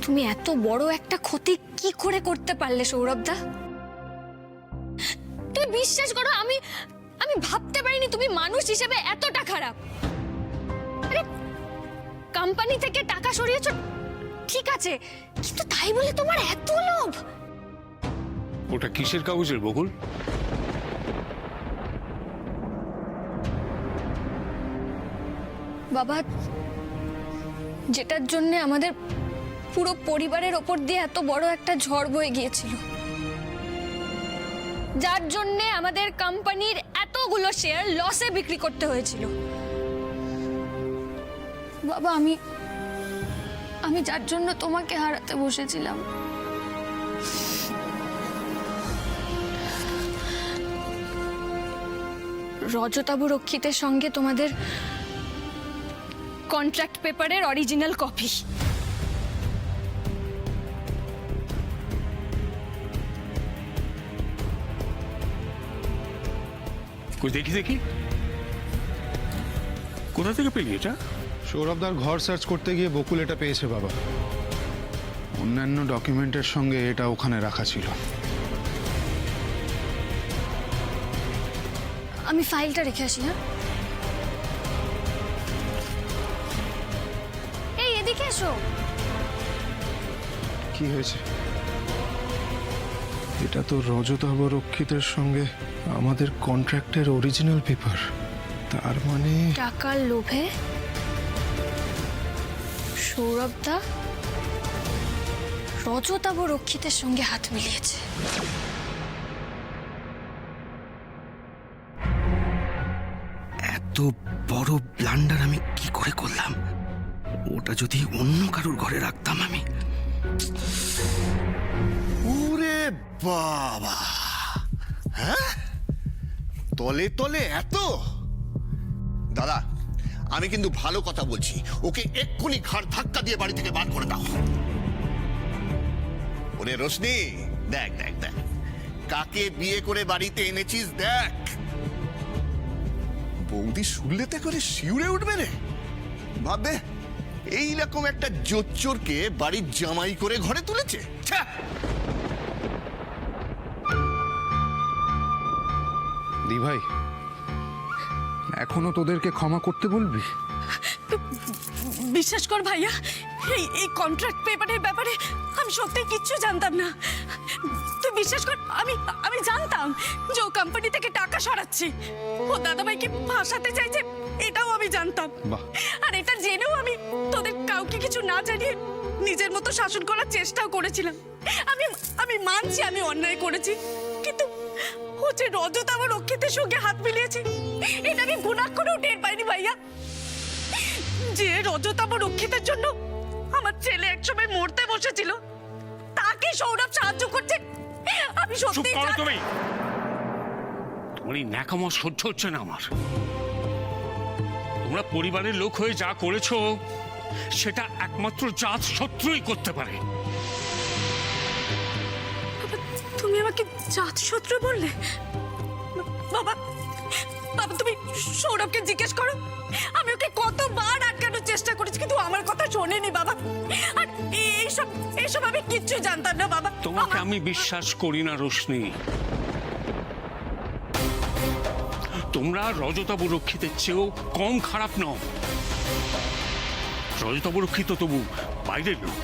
তুমি এত বড় একটা ক্ষতি কি করে করতে পারলে সৌরভদা? তুমি বিশ্বাস করো, আমি আমি ভাবতে পারিনি তুমি মানুষ হিসেবে এতটা খারাপ। আরে কোম্পানি থেকে টাকা সরিয়েছো ঠিক আছে, কিন্তু তাই বলে তোমার এত লোভ? ওটা কিসের কাগজের বকুল? বাবা, যেটার জন্য আমাদের পুরো পরিবারের ওপর দিয়ে এত বড় একটা ঝড় বয়ে গিয়েছিল, যার জন্য আমাদের কোম্পানির এতগুলো শেয়ার লসে বিক্রি করতে হয়েছিল। বাবা, আমি যার জন্য তোমাকে হারাতে বসেছিলাম, রজতাবু রক্ষিতের সঙ্গে তোমাদের কন্ট্রাক্ট পেপারের অরিজিনাল কপি। দেখি দেখি, কোথা থেকে পেলি এটা? সৌরভদার ঘর সার্চ করতে গিয়ে বকুল এটা পেয়েছে বাবা। অন্যান্য ডকুমেন্টের সঙ্গে এটা ওখানে রাখা ছিল। আমি ফাইলটা রেখে আসি। হ্যাঁ, এই এদিকে এসো। কি হয়েছে? এটা তো রজতাভ রক্ষিতের সঙ্গে আমাদের কন্ট্রাক্টের অরিজিনাল পেপার। তার মানে টাকার লোভে সৌরভদা রজতাভ রক্ষিতের সঙ্গে হাত মিলিয়েছে। এত বড় ব্লান্ডার আমি কি করে করলাম? ওটা যদি অন্য কারোর ঘরে রাখতাম আমি। ওরে বাবা, হ্যাঁ, তলে তলে এত! দাদা, আমি কিন্তু ভালো কথা বলছি, ওকে এক্ষুনি ঘাড় ধাক্কা দিয়ে বাড়ি থেকে বার করে দাও। ওরে রোশনি, দেখ দেখ দেখ, কাকে বিয়ে করে বাড়িতে এনেছিস দেখ। বৌদি শুনলেতে করে শিউরে উঠবে রে। ভাববে এইরকম একটা জোচ্চোরকে বাড়ির জামাই করে ঘরে তুলেছে। ছ্যা! দি ভাই, এখনো তোদেরকে ক্ষমা করতে বলবি? বিশ্বাস কর ভাইয়া, এই কন্ট্রাক্ট পেপারের ব্যাপারে আমি সত্যিই কিচ্ছু জানতাম না। তুই বিশ্বাস কর, আমি জানতাম যে ও কোম্পানি থেকে টাকা সরাচ্ছে, ও দাদাভাইকে ফাঁসাতে চাইছে, এটাও আমি জানতাম। বাহ। আর এটা জেনেও আমি তোদের কাউকে কিছু না জানিয়ে নিজের মতো শাসন করার চেষ্টাও করেছিলাম। আমি মানছি আমি অন্যায় করেছি, কিন্তু ও যে রজতাভ রক্ষিতের সঙ্গে হাত মিলিয়েছে, এটা আমি ঘুণাক্ষরেও টের পাইনি ভাইয়া। যে রজতাভ রক্ষিতের জন্য আমার ছেলে একসময় মরতে বসেছিল, তাকে সৌরভ সাহায্য করছে, আমি চুপ সত্যি করো তুমি। তোমার এই ন্যাকামো সহ্য হচ্ছে না আমার। তোমরা পরিবারের লোক হয়ে যা করেছো, সেটা একমাত্র জাত শত্রুই করতে পারে। তুমি আমাকে জাত শত্রু বললে? বাবা, বাবা তুমি সৌরভকে জিজ্ঞেস করো, আমি ওকে কতবার আটকানোর চেষ্টা করেছি, কিন্তু আমার কথা শোনেনি বাবা। আর এইসব আমি কিচ্ছু জানতাম না বাবা। তোমাকে আমি বিশ্বাস করি না রোশনি। তোমরা রজতাভ রক্ষিতের চেয়েও কম খারাপ নও। রজতাভ রক্ষিত তবু বাইরের লোক,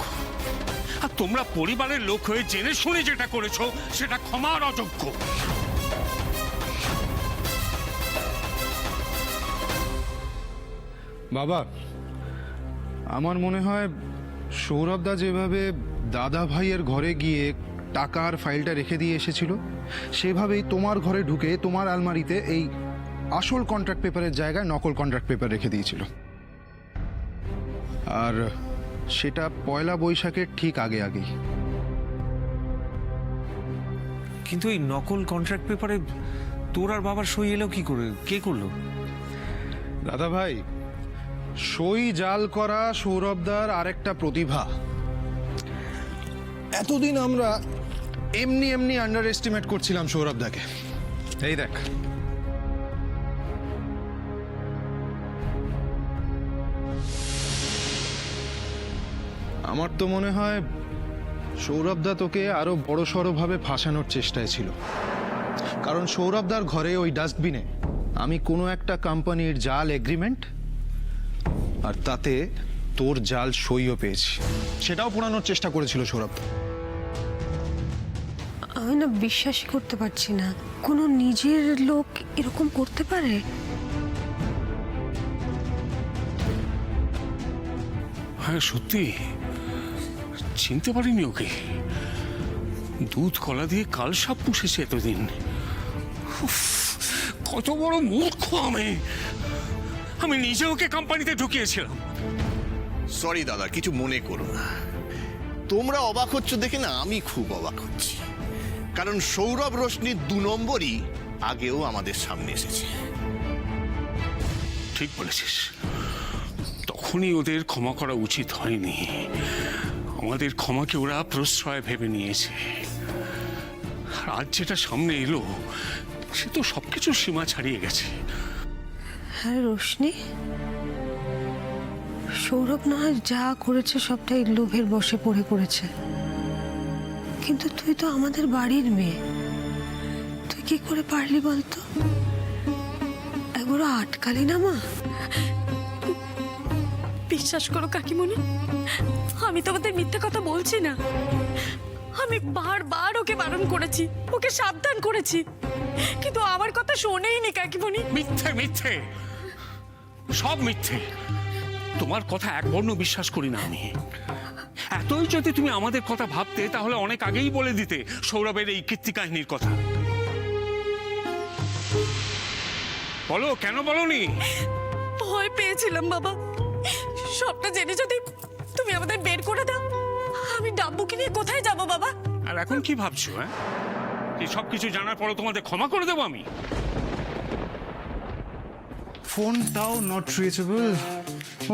আর তোমরা পরিবারের লোক হয়ে জেনে শুনে যেটা করেছো, সেটা ক্ষমার অযোগ্য। বাবা, আমার মনে হয় সৌরভদা যেভাবে দাদা ভাইয়ের ঘরে গিয়ে টাকার ফাইলটা রেখে দিয়ে এসেছিল, সেভাবেই তোমার ঘরে ঢুকে তোমার আলমারিতে এই আসল কন্ট্রাক্ট পেপারের জায়গায় নকল কন্ট্রাক্ট পেপার রেখে দিয়েছিল। আর সেটা পয়লা বৈশাখের ঠিক আগে আগেই। কিন্তু এই নকল কন্ট্রাক্ট পেপারে তোর আর বাবার সই এলো কি করে? কে করলো? দাদা ভাই, সই জাল করা সৌরভদার আরেকটা প্রতিভা। এতদিন আমরা এমনি এমনি আন্ডার এস্টিমেট করছিলাম সৌরভদাকে। এই দেখ, আমার তো মনে হয় সৌরভদা তোকে আরো বড়সড়ভাবে ফাঁসানোর চেষ্টায় ছিল, কারণ সৌরভদার ঘরে ওই ডাস্টবিনে আমি কোনো একটা কোম্পানির জাল এগ্রিমেন্ট আর তাতে তোর জাল সইও পেয়েছি, সেটাও পোড়ানোর চেষ্টা করেছিল সৌরভদা। আমি না বিশ্বাসই করতে পারছি না, কোনো নিজের লোক এরকম করতে পারে? হ্যাঁ সত্যি, চিনতে পারিনি ওকে। দুধ কলা দিয়ে কাল সাপ পুষেছে এতদিন। উফ, কত বড় মূর্খ আমি নিজে ওকে কোম্পানিতে ঢুকিয়েছিলাম। সরি দাদা, কিছু মনে করো না। তোমরা অবাক হচ্ছ দেখে না আমি খুব অবাক হচ্ছি, কারণ সৌরভ রোশনির 2 নম্বরই আগেও আমাদের সামনে এসেছে। ঠিক বলেছিস, তখনই ওদের ক্ষমা করা উচিত হয়নি। আমাদের ক্ষমাকে ওরা প্রশ্রয় ভেবে নিয়েছে। আর আজ যেটা সামনে এলো সে তো সবকিছু সীমা ছাড়িয়ে গেছে। হ্যাঁ রোশনি, সৌরভ না হয় যা করেছে সবটাই লোভের বশে পড়ে করেছে, কিন্তু তুই তো আমাদের বাড়ির মেয়ে, তুই কি করে পারলি বলতো? একবারও আটকালি না মা? বিশ্বাস করো কাকিমণি, আমি তোমাদের মিথ্যে কথা বলছি না। আমি বারবার ওকে বারণ করেছি, ওকে সাবধান করেছি, কিন্তু আমার কথা শোনেইনি কাকিমণি। মিথ্যে মিথ্যে, সব মিথ্যে। তোমার কথা এক বর্ণ বিশ্বাস করি না আমি। এতই যদি তুমি আমাদের কথা ভাবতে তাহলে অনেক আগেই বলে দিতে সৌরভের এই কীর্তি কাহিনীর কথা। বলো, কেন বলনি? ভয় পেয়েছিলাম বাবা, সবটা জেনে যদি তুমি আমাদের বের করে দাও, আমি ডাব্বুকে নিয়ে কোথায় যাব বাবা? আর এখন কি ভাবছো? হ্যাঁ, এই সব কিছু জানার পরও তোমাদের ক্ষমা করে দেবো আমি? ফোনটাও নট রিচেবল।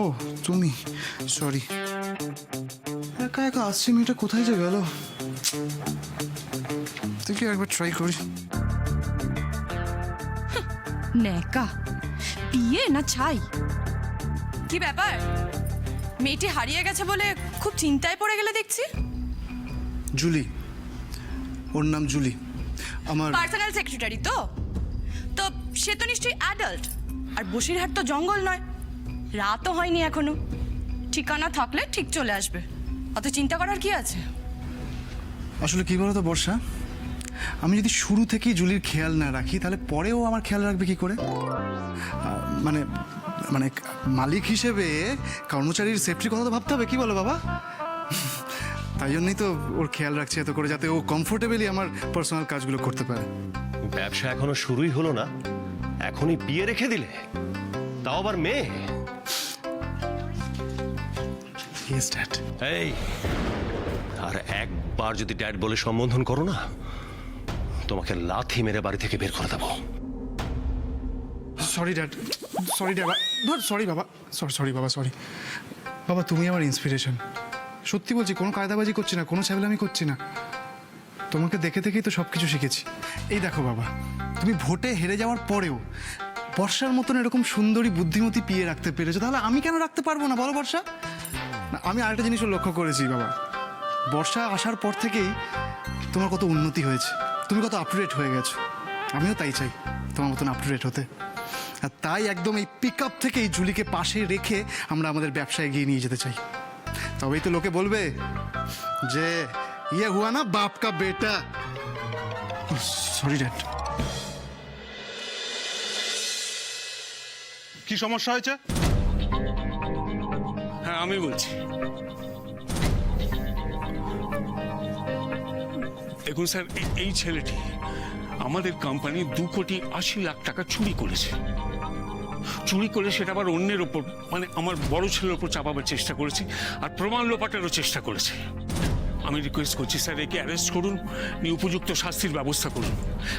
ও তুমি, সরি। একা একা আসছি, মেয়েটা কোথায় যে গেল? দেখি একবার ট্রাই করি। নেকা বিয়ে না ছাই। কি ব্যাপার, মেয়েটি হারিয়ে গেছে বলে খুব চিন্তায় পড়ে গেলে দেখছি। জুলি, ওর নাম জুলি, আমার পার্সোনাল সেক্রেটারি তো? তো সে তো নিশ্চয়ই অ্যাডাল্ট, আর বসিরহাট তো জঙ্গল নয়, রাতও হয়নি এখনো। ঠিকানা থাকলে ঠিক চলে আসবে, অত চিন্তা করার কি আছে? আসলে কি বলতো বর্ষা, আমি যদি শুরু থেকেই জুলির খেয়াল না রাখি তাহলে পরেও আমার খেয়াল রাখবে কি করে? মানে মানে মালিক হিসেবে কর্মচারীর সেফটির কথা তো ভাবতে হবে, কি বলো বাবা? তাই জন্যই তো ওর খেয়াল রাখছি এত করে, যাতে ও কমফোর্টেবলি আমার পার্সোনাল কাজগুলো করতে পারে। ব্যবসা এখনো শুরুই হলো না, এখনই বিয়ে রেখে দিলে, তাও আবার মেয়ে। Yes dad. এই, আর একবার যদি ড্যাড বলে সম্বোধন করো না, তোমাকে লাথি মেরে বাড়ি থেকে বের করে দেবো। Sorry dad, sorry dad, sorry বাবা, সরি বাবা, সরি বাবা। তুমি আমার ইন্সপিরেশন, সত্যি বলছি, কোনো কায়দাবাজি করছি না, কোনো ছ্যাবলামি করছি না। তোমাকে দেখে দেখেই তো সব কিছু শিখেছি। এই দেখো বাবা, তুমি ভোটে হেরে যাওয়ার পরেও বর্ষার মতন এরকম সুন্দরী বুদ্ধিমতী পিয়ে রাখতে পেরেছো, তাহলে আমি কেন রাখতে পারবো না বলো বর্ষা? না, আমি আরেকটা জিনিসও লক্ষ্য করেছি বাবা, বর্ষা আসার পর থেকেই তোমার কত উন্নতি হয়েছে, তুমি কত আপ টু ডেট হয়ে গেছো। আমিও তাই চাই, তোমার মতন আপ টু ডেট হতে। আর তাই একদম এই পিক আপ থেকেই জুলিকে পাশে রেখে আমরা আমাদের ব্যবসা এগিয়ে নিয়ে যেতে চাই। তবেই তো লোকে বলবে যে ইয়ে হুয়া না বাপ কা বেটা। Sorry dad. কি সমস্যা হয়েছে? হ্যাঁ আমি বলছি। দেখুন স্যার, এই ছেলেটি আমাদের কোম্পানি 2,80,00,000 টাকা চুরি করেছে। চুরি করে সেটা আবার অন্যের ওপর, মানে আমার বড় ছেলের ওপর চাপাবার চেষ্টা করেছে, আর প্রমাণ লোপাটেরও চেষ্টা করেছে। আমি রিকোয়েস্ট করছি স্যার, একে অ্যারেস্ট করুন, নিয়ে উপযুক্ত শাস্তির ব্যবস্থা করুন।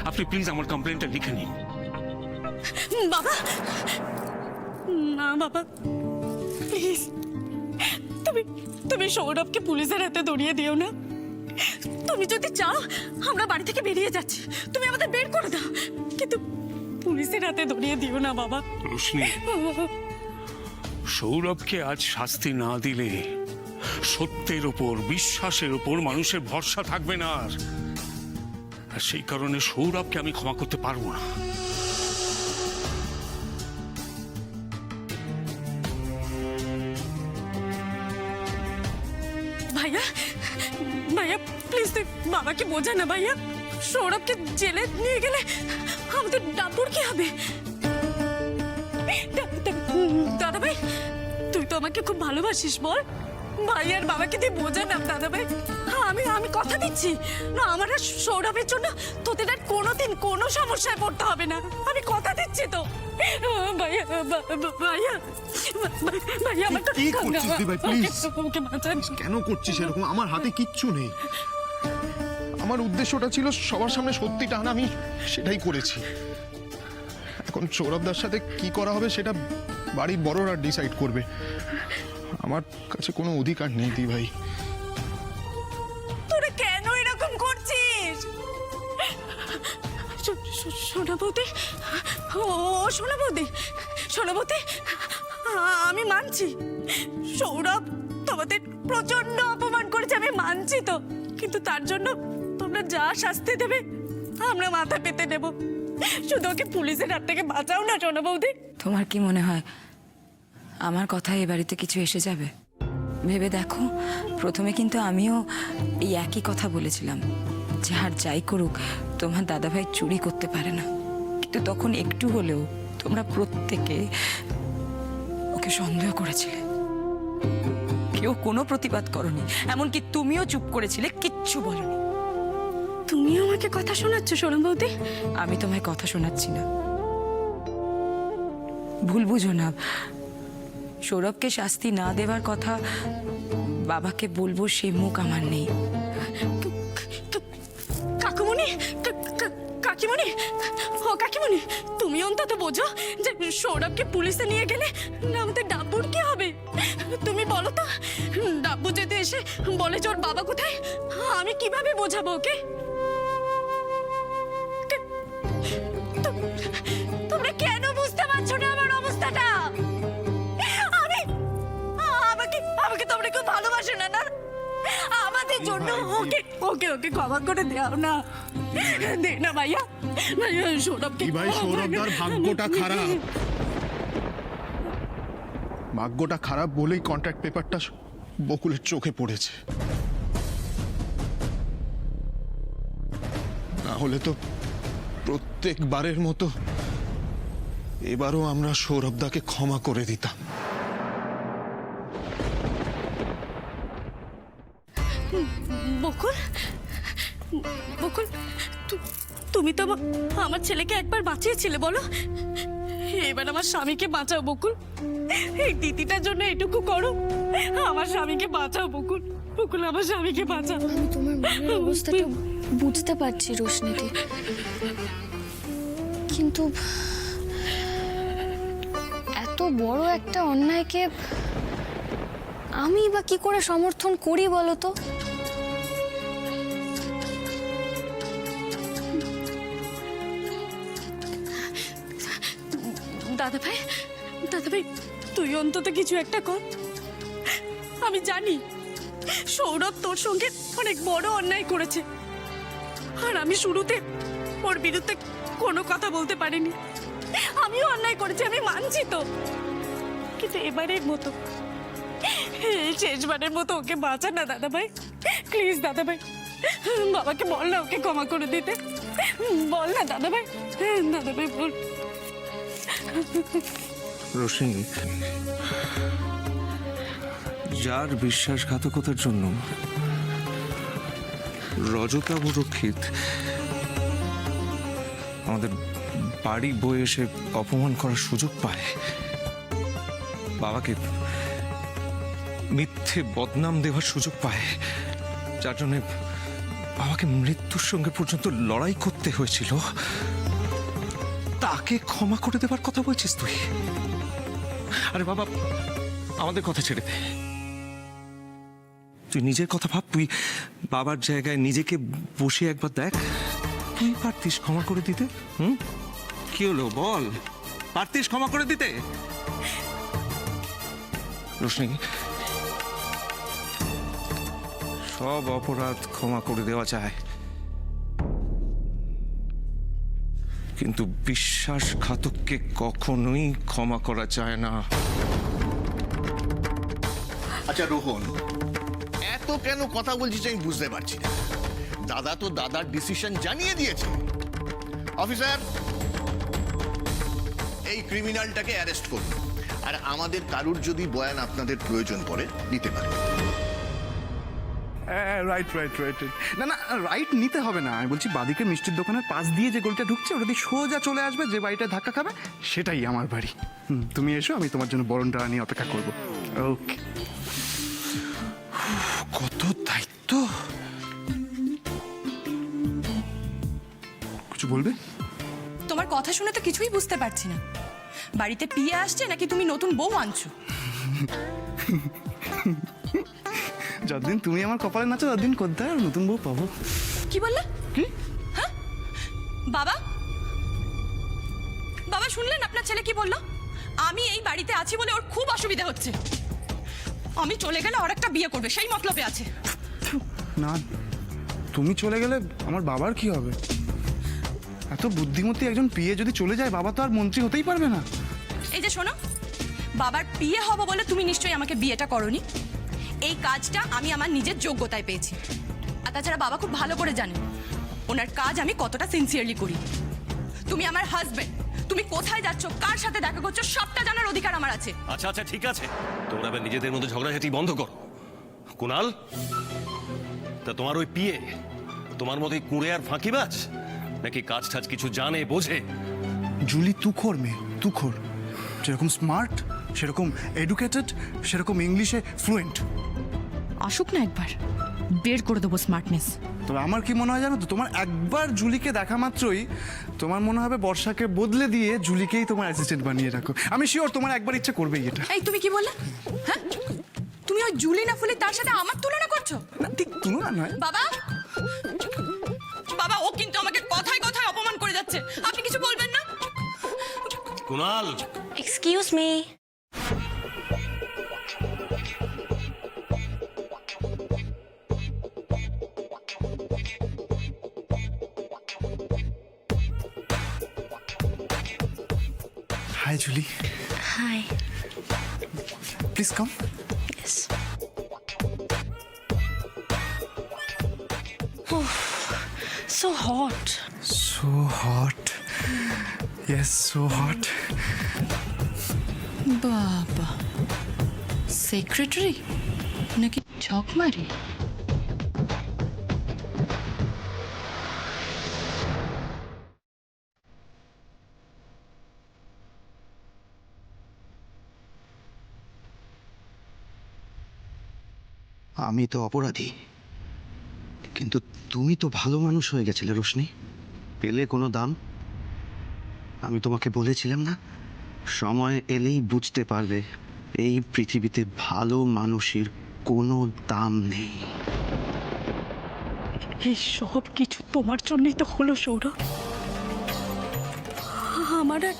আপনি প্লিজ আমার কমপ্লেনটা লিখে নিন। বাবা, না বাবা, প্লিজ, তুমি সৌরভকে পুলিশের হাতে ধরিয়ে দিও না। তুমি যদি চাও আমরা বাড়ি থেকে বেরিয়ে যাচ্ছি, তুমি আমাদের বের করে দাও, কিন্তু পুলিশের হাতে ধরিয়ে দিও না বাবা। রোশনি, সৌরভকে আজ শাস্তি না দিলে সত্যের ওপর, বিশ্বাসের ওপর মানুষের ভরসা থাকবে না আর। আর সেই কারণে সৌরভকে আমি ক্ষমা করতে পারবো না। ভাইয়া ভাইয়া প্লিজ তুই বাবাকে বোঝা না ভাইয়া। সৌরভকে জেলে নিয়ে গেলে আমাদের ডাবুর কি হবে? দাদা ভাই তুই তো আমাকে খুব ভালোবাসিস, বল ভাই আর বাবাকে তুই বোঝা না দাদা ভাই। আমি আমি কথা দিচ্ছি না, আমার আর সৌরভের জন্য তোদের আর কোনোদিন কোনো সমস্যায় পড়তে হবে না, আমি কথা দিচ্ছি তো। ভাইয়া ভাইয়া ভাইয়া আমার কি করছিস তুই ভাই, প্লিজ? ওকে বাঁচান। কেন করছিস এরকম? আমার হাতে কিচ্ছু নেই। আমার উদ্দেশ্যটা ছিল সবার সামনে সত্যিটা আনা, আমি সেটাই করেছি। এখন সৌরভদার সাথে কি করা হবে সেটা বাড়ির বড়রা ডিসাইড করবে। আমার কাছে কোনো অধিকার নেই দি ভাই। তোরা কেন এরকম করছিস? সোনা বৌদি, ও সোনা বৌদি, সোনা বৌদি, আমি মানছি সৌরভ তোমাদের প্রচন্ড অপমান করেছে, আমি মানছি তো, কিন্তু তার জন্য তোমরা যা শাস্তি দেবে আমরা মাথা পেতে নেব। শুধু ওকে পুলিশের হাত থেকে বাঁচাও না সোনা বৌদি। তোমার কি মনে হয় আমার কথায় এ বাড়িতে কিছু এসে যাবে? ভেবে দেখো, প্রথমে কিন্তু আমিও এই একই কথা বলেছিলাম, যার যাই করুক তোমার দাদাভাই চুরি করতে পারে না, কিন্তু তখন একটু হলেও তোমরা প্রত্যেকে ওকে সন্দেহ করেছিলে, কেউ কোনো প্রতিবাদ করনি, এমনকি তুমিও চুপ করেছিলে, কিচ্ছু বলনি। তুমিও আমাকে কথা শোনাচ্ছ সোনা বৌদি? আমি তোমায় কথা শোনাচ্ছি না, ভুল বুঝো না। সৌরভকে শাস্তি না দেওয়ার কথা বাবাকে বলবো, সেই মুখ আমার নেই। কাকুমণি, কাকিমণি, ও কাকিমণি, তুমি অন্তত বোঝো যে সৌরভকে পুলিশে নিয়ে গেলে আমাদের ডাব্বুর কি হবে? তুমি বলো তো, ডাব্বু যদি এসে বলে যে ওর বাবা কোথায়, আমি কিভাবে বোঝাবো ওকে? তোমরা কেন বুঝতে পারছো না আমার অবস্থাটা? আমাকে তোমরা কেউ ভালোবাসো না, না? আমাদের জন্য ওকে ওকে ওকে ক্ষমা করে দাও না, দে না ভাইয়া। ভাইয়া সৌরভকে, ভাই সৌরভদার ভাগ্যটা খারাপ, ভাগ্যটা খারাপ বলেই কন্ট্রাক্ট পেপারটা বকুলের চোখে পড়েছে, না হলে তো প্রত্যেকবারের মতো এবারও আমরা সৌরভদাকে ক্ষমা করে দিতাম। বকুল, বকুল, তুমি তো আমার ছেলেকে একবার বাঁচিয়েছিলে, বলো এবার আমার স্বামীকে বাঁচাও বকুল। এই দিদিটার জন্য এটুকু করো, আমার স্বামীকে বাঁচাও বকুল। বকুল, আমার স্বামীকে বাঁচাও। আমি তোমার মনের অবস্থাটা বুঝতে পারছি রোশনিদি, কিন্তু এত বড় একটা অন্যায়কে আমি বা কি করে সমর্থন করি বলো তো? দাদা ভাই, দাদা ভাই, তুই অন্তত কিছু একটা কর। আমি জানি সৌরভ তোর সঙ্গে অনেক বড় অন্যায় করেছে, আর আমি শুরুতে ওর বিরুদ্ধে কোনো কথা বলতে পারিনি। আমিও অন্যায় করেছি, আমি মানছি তো, কিন্তু এবারের মতো, এই শেষবারের মতো ওকে বাঁচা না দাদা ভাই, প্লিজ দাদা ভাই। বাবাকে বল না ওকে ক্ষমা করে দিতে, বল না দাদা ভাই, দাদা ভাই বল। রোশনি, যার বিশ্বাসঘাতকতার জন্য রজতা রক্ষিত আমাদের বাড়ি বয়ে এসে অপমান করার সুযোগ পায়, বাবাকে মিথ্যে বদনাম দেওয়ার সুযোগ পায়, যার জন্য বাবাকে মৃত্যুর সঙ্গে পর্যন্ত লড়াই করতে হয়েছিল, তাকে ক্ষমা করে দেবার কথা বলছিস তুই? আরে বাবা, আমাদের কথা ছেড়ে দে, তুই নিজের কথা ভাব। তুই বাবার জায়গায় নিজেকে বসে একবার দেখ, তুই পারতিস ক্ষমা করে দিতে? কি হলো বল, পারতিস ক্ষমা করে দিতে? রোশনি, সব অপরাধ ক্ষমা করে দেওয়া যায়, কিন্তু বিশ্বাসঘাতককে কখনোই ক্ষমা করা যায় না। আচ্ছা রোহন, এত কেন কথা বলছিস আমি বুঝতে পারছি না। দাদা তো দাদার ডিসিশন জানিয়ে দিয়েছে। অফিসার, এই ক্রিমিনালটাকে অ্যারেস্ট করুন, আর আমাদের কারুর যদি বয়ান আপনাদের প্রয়োজন পড়ে দিতে পারে। রাইট রাইট রাইট না না, রাইট নিতে হবে না। আমি বলছি বাদিকে মিষ্টির দোকানের পাশ দিয়ে যে গলিটা ঢুকছে ওটা দিয়ে সোজা চলে আসবে, যে বাড়িটা ধাক্কা খাবে সেটাই আমার বাড়ি। তুমি এসো, আমি তোমার জন্য বরণটা নিয়ে অপেক্ষা করবো। ওকে। কত দায়িত্ব। কিছু বলবে? তোমার কথা শুনে তো কিছুই বুঝতে পারছি না। বাড়িতে পিয়ে আসছে নাকি তুমি নতুন বউ আনছো? যতদিন তুমি আমার কপালে নাচো ততদিন কোথায় আর নতুন বউ পাবো। কি বললে? কি? হ্যাঁ বাবা, বাবা শুনলেন আপনার ছেলে কি বললো? আমি এই বাড়িতে আছি বলে ওর খুব অসুবিধা হচ্ছে। আমি চলে গেলে আর একটা বিয়ে করবে সেই মতলবে আছে। না, তুমি চলে গেলে আমার বাবার কি হবে? এত বুদ্ধিমতী একজন পিয়ে যদি চলে যায়, বাবা তো আর মন্ত্রী হতেই পারবে না। এই যে শোনো, বাবার বিয়ে হবো বলে তুমি নিশ্চয়ই আমাকে বিয়েটা করোনি। এই কাজটা আমি আমার নিজের যোগ্যতায় পেয়েছি। আর তাছাড়া বাবা খুব ভালো করে জানেন ওনার কাজ আমি কতটা সিনসিয়ারলি করি। তুমি আমার হাজবেন্ড, তুমি কোথায় যাচ্ছ, কার সাথে দেখা করছো, সবটা জানার অধিকার আমার আছে। আচ্ছা আচ্ছা ঠিক আছে, তোমরা এবার নিজেদের মধ্যে ঝগড়াঝাটি বন্ধ করো। কুনাল, তা তোমার ওই পিয়ে তোমার মতোই কুঁড়ে আর ফাঁকিবাজ, নাকি কাজ টাজ কিছু জানে বোঝে? জুলি তুখোর মেয়ে, তুখোর। যেরকম স্মার্ট সেরকম এডুকেটেড, সেরকম ইংলিশে ফ্লুয়েন্ট। আসুক না একবার, বের করে দেবো স্মার্টনেস। তবে আমার কি মনে হয় জানো তো, তোমার একবার জুলিকে দেখা মাত্রই তোমার মনে হবে বর্ষাকে বদলে দিয়ে জুলিকেই তোমার অ্যাসিস্ট্যান্ট বানিয়ে রাখো। আমি শিওর তোমার একবার ইচ্ছে করবেই এটা। এই তুমি কি বললে? হ্যাঁ, তুমি ওই জুলি না ফুলি তার সাথে আমার তুলনা করছো? না, ঠিক তুলনা নয়। বাবা, বাবা ও কিন্তু আমাকে কথায় কথায় অপমান করে যাচ্ছে। আপনি কিছু বলবেন না? Kunal, excuse me. Hi Julie. Hi. Please come. Yes. So hot. So hot. Yes, so hot. বাবা, সেক্রেটারি নাকি ঝকমারি? আমি তো অপরাধী, কিন্তু তুমি তো ভালো মানুষ হয়ে গেছিলে রোশনি। পেলে কোনো দাম? আমি তোমাকে বলেছিলাম না, সময় এলেই বুঝতে পারবে এই পৃথিবীতে ভালো মানুষের কোনো দাম নেই। এই সব কিছু তোমার জন্যই তো হলো সৌরভ। আমার আর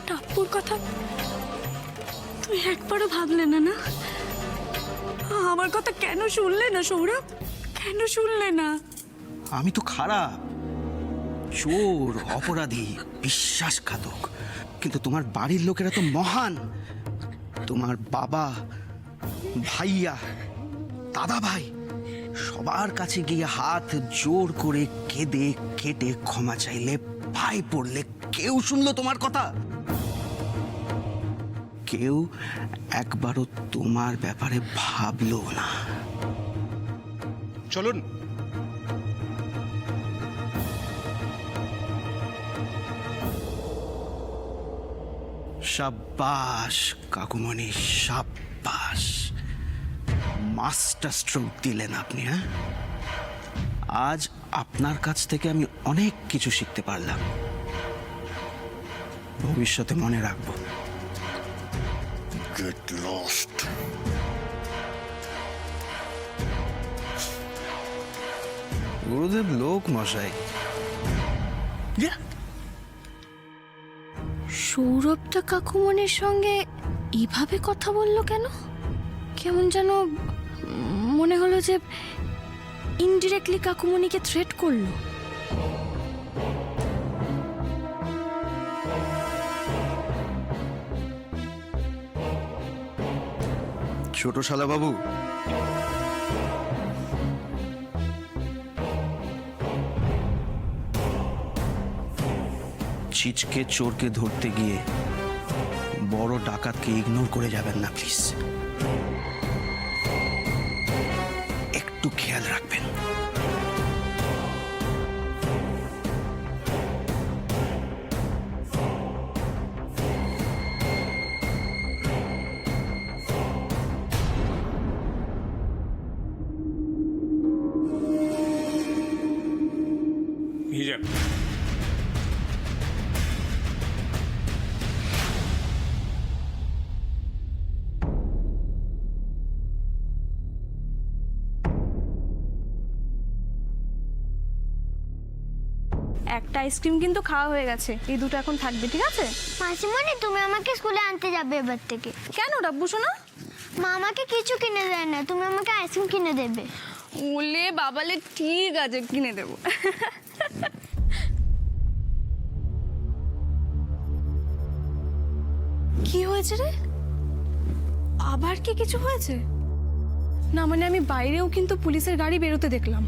টাপ্পুর কথা তুমি একবারও ভাবলে না? না, আমার কথা কেন শুনলে না সৌরভ? কেন শুনলে না? আমি তো খারাপ, চোর, অপরাধী, বিশ্বাসঘাতক, কিন্তু তোমার বাড়ির লোকেরা তো মহান। তোমার বাবা, ভাইয়া, দাদা ভাই সবার কাছে গিয়ে হাত জোর করে কেঁদে কেটে ক্ষমা চাইলে, ভাই পড়লে কেউ শুনলো তোমার কথা? কেউ একবারও তোমার ব্যাপারে ভাবলো না। চলুন। সাব্বাস কাকুমণি, সাব্বাস। মাস্টার স্ট্রোক দিলেন আপনি। হ্যাঁ, আজ আপনার কাছ থেকে আমি অনেক কিছু শিখতে পারলাম, ভবিষ্যতে মনে রাখবো। Get lost. গুরুদেব লোক মশাই। সৌরভটা কাকুমনির সঙ্গে এইভাবে কথা বললো কেন? কেমন যেন মনে হলো যে ইনডিরেক্টলি কাকুমণিকে থ্রেট করলো। ছোট শালা বাবু, চিচকে চোরকে ধরতে গিয়ে বড় ডাকাতকে ইগনোর করে যাবেন না প্লিজ। একটু খেয়াল রাখবেন। নিয়ে যান। একটা আইসক্রিম কিন্তু খাওয়া হয়ে গেছে, এই দুটো এখন থাকবে, ঠিক আছে? মাসিমণি, তুমি আমাকে স্কুলে আনতে যাবে এবার থেকে। কেন ডাব্বু শোনা? মা আমাকে কিছু কিনে দেয় না, তুমি আমাকে আইসক্রিম কিনে দেবে। ওলে বাবালে, ঠিক আছে, কিনে দেবো। কি হয়েছে রে? আবার কি কিছু হয়েছে? না মানে আমি বাইরেও কিন্তু পুলিশের গাড়ি বেরোতে দেখলাম।